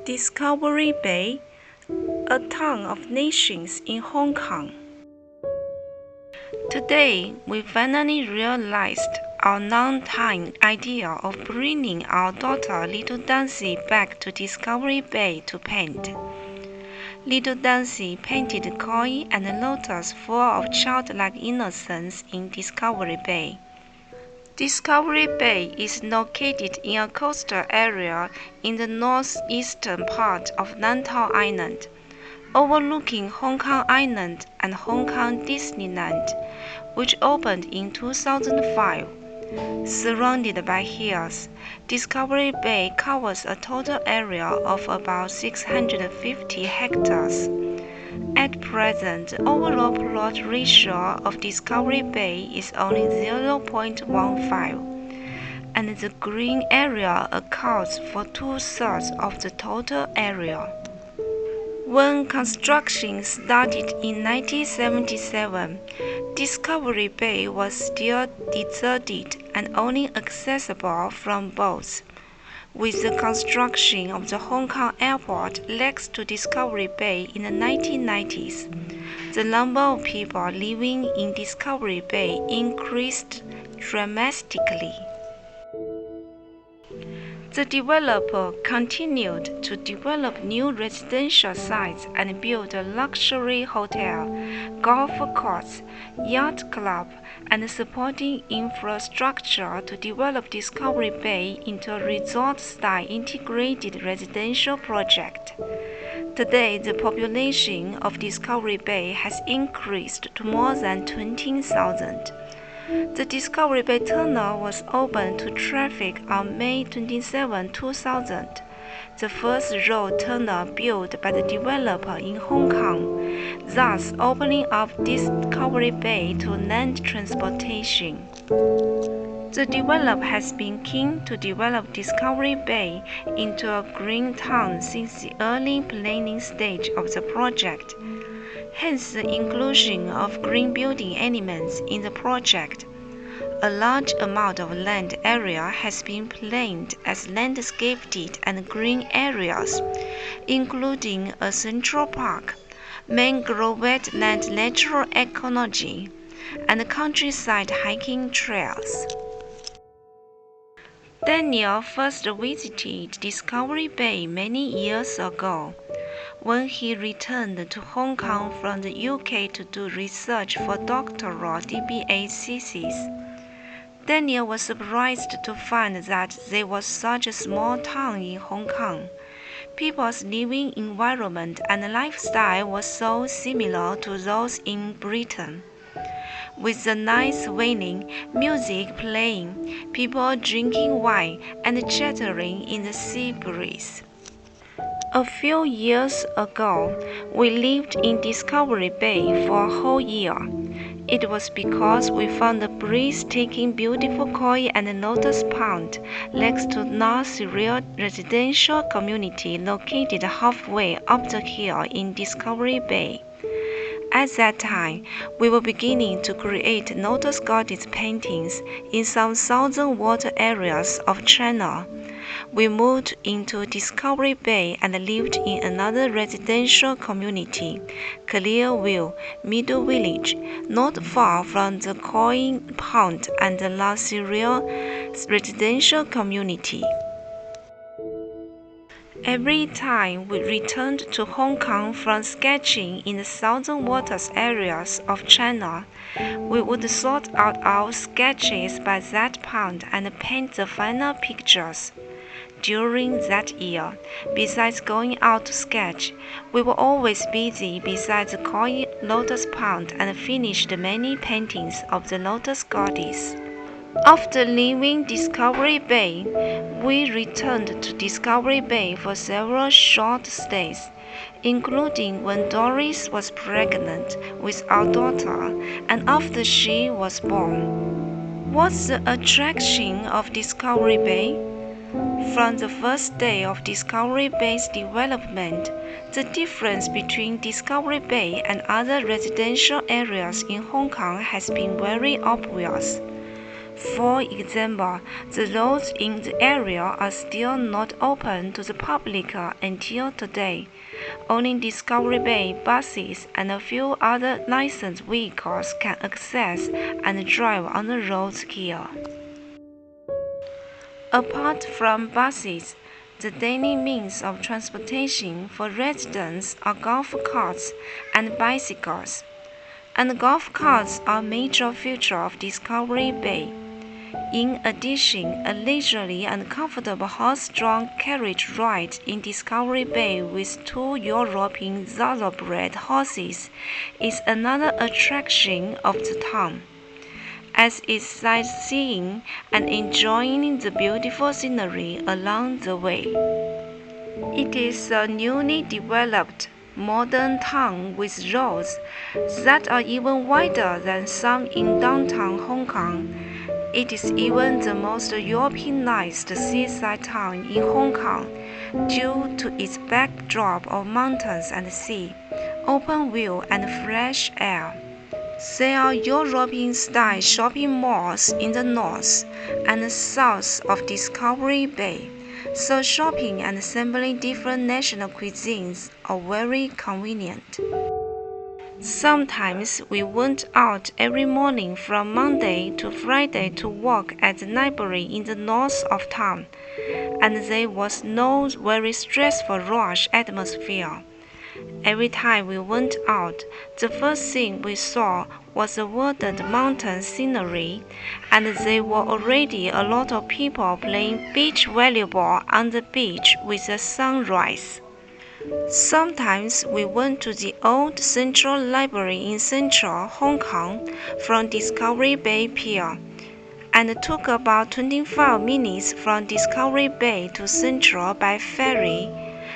Discovery Bay, a town of nations in Hong Kong. Today, we finally realized our long-time idea of bringing our daughter Little Dawnxi back to Discovery Bay to paint. Little Dawnxi painted koi and lotus full of childlike innocence in Discovery Bay. Discovery Bay is located in a coastal area in the northeastern part of Lantau Island, overlooking Hong Kong Island and Hong Kong Disneyland, which opened in 2005. Surrounded by hills, Discovery Bay covers a total area of about 650 hectares. At present, the overall plot ratio of Discovery Bay is only 0.15, and the green area accounts for 2/3 of the total area. When construction started in 1977, Discovery Bay was still deserted and only accessible from boats. With the construction of the Hong Kong airport next to Discovery Bay in the 1990s, the number of people living in Discovery Bay increased dramatically. The developer continued to develop new residential sites and build a luxury hotel, golf course, yacht club, and supporting infrastructure to develop Discovery Bay into a resort-style integrated residential project. Today, the population of Discovery Bay has increased to more than 20,000. The Discovery Bay Tunnel was opened to traffic on May 27, 2000, the first road tunnel built by the developer in Hong Kong, thus opening up Discovery Bay to land transportation. The developer has been keen to develop Discovery Bay into a green town since the early planning stage of the project. Hence the inclusion of green building elements in the project. A large amount of land area has been planned as landscaped and green areas, including a central park, mangrove wetland natural ecology, and countryside hiking trails. Daniel first visited Discovery Bay many years ago, when he returned to Hong Kong from the UK to do research for doctoral DBA thesis. Daniel was surprised to find that there was such a small town in Hong Kong. People's living environment and lifestyle was so similar to those in Britain. With the night swelling, music playing, people drinking wine and chattering in the sea breeze. A few years ago, we lived in Discovery Bay for a whole year. It was because we found a breathtaking beautiful koi and lotus pond next to Northeastern residential community located halfway up the hill in Discovery Bay. At that time, we were beginning to create lotus goddess paintings in some southern water areas of China. We moved into Discovery Bay and lived in another residential community, Clearview Middle Village, not far from the koi pond and the luxurious residential community. Every time we returned to Hong Kong from sketching in the southern waters areas of China, we would sort out our sketches by that pond and paint the final pictures. During that year, besides going out to sketch, we were always busy beside the koi lotus pond and finished many paintings of the lotus goddess. After leaving Discovery Bay, we returned to Discovery Bay for several short stays, including when Doris was pregnant with our daughter and after she was born. What's the attraction of Discovery Bay? From the first day of Discovery Bay's development, the difference between Discovery Bay and other residential areas in Hong Kong has been very obvious. For example, the roads in the area are still not open to the public until today. Only Discovery Bay buses and a few other licensed vehicles can access and drive on the roads here. Apart from buses, the daily means of transportation for residents are golf carts and bicycles, and golf carts are a major feature of Discovery Bay. In addition, a leisurely and comfortable horse-drawn carriage ride in Discovery Bay with 2 European thoroughbred horses is another attraction of the town, as is sightseeing and enjoying the beautiful scenery along the way. It is a newly developed modern town with roads that are even wider than some in downtown Hong Kong. It is even the most Europeanized seaside town in Hong Kong due to its backdrop of mountains and sea, open view and fresh air. There are European-style shopping malls in the north and south of Discovery Bay, so shopping and sampling different national cuisines are very convenient. Sometimes we went out every morning from Monday to Friday to walk at the library in the north of town, and there was no very stressful rush atmosphere. Every time we went out, the first thing we saw was the wooded mountain scenery, and there were already a lot of people playing beach volleyball on the beach with the sunrise. Sometimes we went to the old Central Library in Central Hong Kong from Discovery Bay Pier, and took about 25 minutes from Discovery Bay to Central by ferry,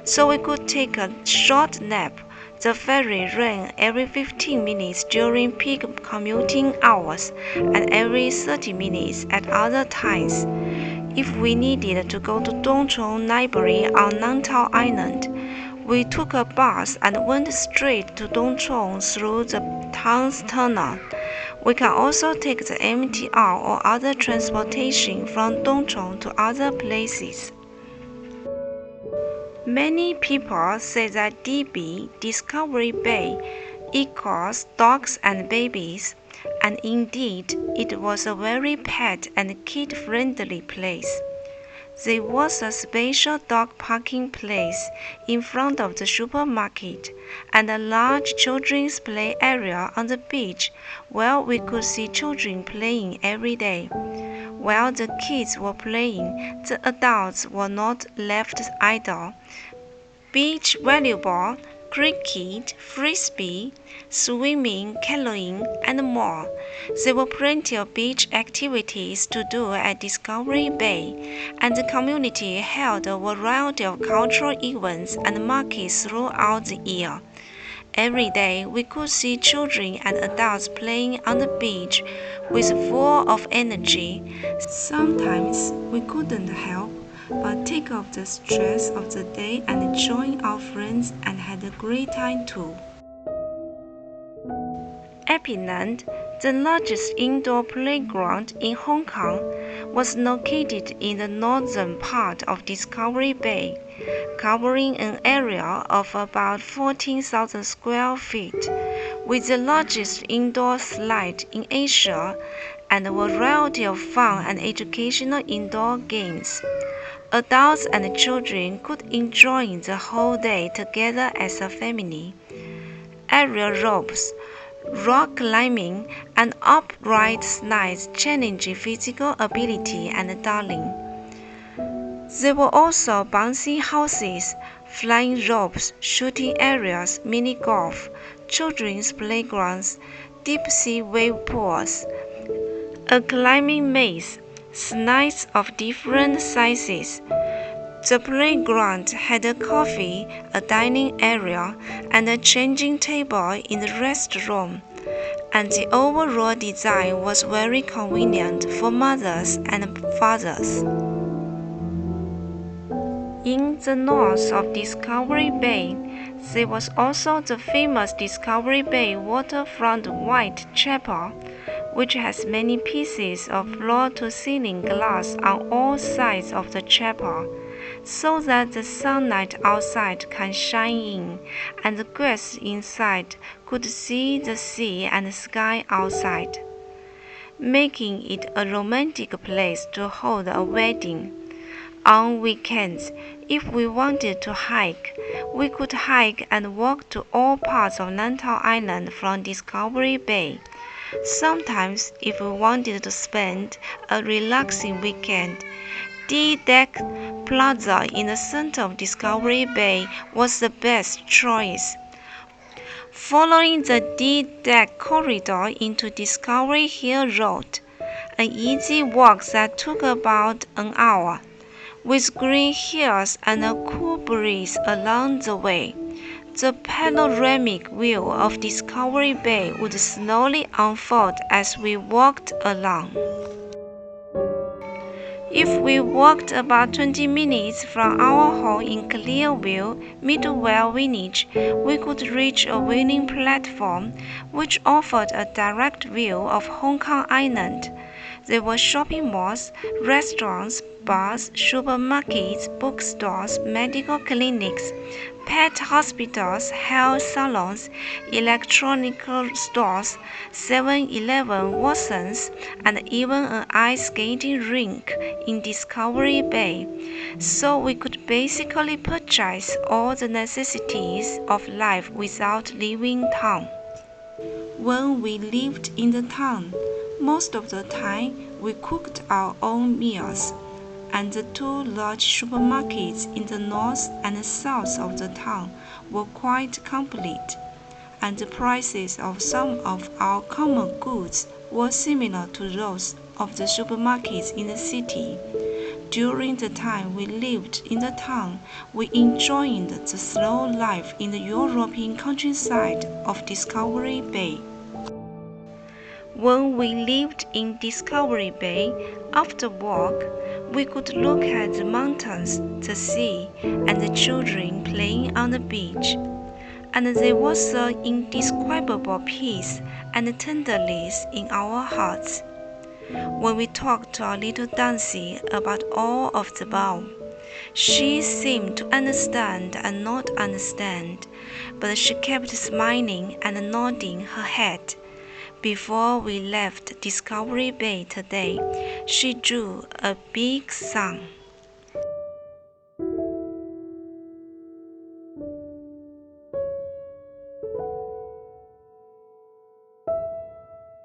so we could take a short nap. The ferry ran every 15 minutes during peak commuting hours and every 30 minutes at other times. If we needed to go to Dawnxi Library on Lantau Island, we took a bus and went straight to Dawnxi through the town's tunnel. We can also take the MTR or other transportation from Dawnxi to other places. Many people say that DB, Discovery Bay, equals dogs and babies, and indeed it was a very pet and kid-friendly place. There was a special dog parking place in front of the supermarket and a large children's play area on the beach where we could see children playing every day. While the kids were playing, the adults were not left idle. Beach volleyball, cricket, frisbee, swimming, canoeing, and more. There were plenty of beach activities to do at Discovery Bay, and the community held a variety of cultural events and markets throughout the year. Every day, we could see children and adults playing on the beach with full of energy. Sometimes we couldn't help but take off the stress of the day and join our friends and had a great time too. Epiland, the largest indoor playground in Hong Kong, was located in the northern part of Discovery Bay, covering an area of about 14,000 square feet, with the largest indoor slide in Asia and a variety of fun and educational indoor games. Adults and children could enjoy the whole day together as a family. Aerial ropes, rock climbing, and upright slides challenge physical ability and daring. There were also bouncy houses, flying ropes, shooting areas, mini golf, children's playgrounds, deep sea wave pools, a climbing maze, slides of different sizes. The playground had a coffee, a dining area, and a changing table in the restroom, and the overall design was very convenient for mothers and fathers. In the north of Discovery Bay, there was also the famous Discovery Bay waterfront White Chapel, which has many pieces of floor-to-ceiling glass on all sides of the chapel, so that the sunlight outside can shine in, and the guests inside could see the sea and the sky outside, making it a romantic place to hold a wedding. On weekends, if we wanted to hike, we could hike and walk to all parts of Lantau Island from Discovery Bay. Sometimes, if we wanted to spend a relaxing weekend, D-Deck Plaza in the center of Discovery Bay was the best choice. Following the D-Deck corridor into Discovery Hill Road, an easy walk that took about an hour, with green hills and a cool breeze along the way, the panoramic view of Discovery Bay would slowly unfold as we walked along. If we walked about 20 minutes from our home in Clearview, Midwell Village, we could reach a wheeling platform which offered a direct view of Hong Kong Island. There were shopping malls, restaurants, bars, supermarkets, bookstores, medical clinics, pet hospitals, hair salons, electronic stores, 7-Eleven, Watsons, and even an ice skating rink in Discovery Bay, so we could basically purchase all the necessities of life without leaving town. When we lived in the town, most of the time we cooked our own meals, and the two large supermarkets in the north and south of the town were quite complete, and the prices of some of our common goods were similar to those of the supermarkets in the city. During the time we lived in the town, we enjoyed the slow life in the European countryside of Discovery Bay. When we lived in Discovery Bay, after work, we could look at the mountains, the sea, and the children playing on the beach, and there was an indescribable peace and tenderness in our hearts. When we talked to our little Dawnxi about all of the above, she seemed to understand and not understand, but she kept smiling and nodding her head. Before we left Discovery Bay today, she drew a big sun.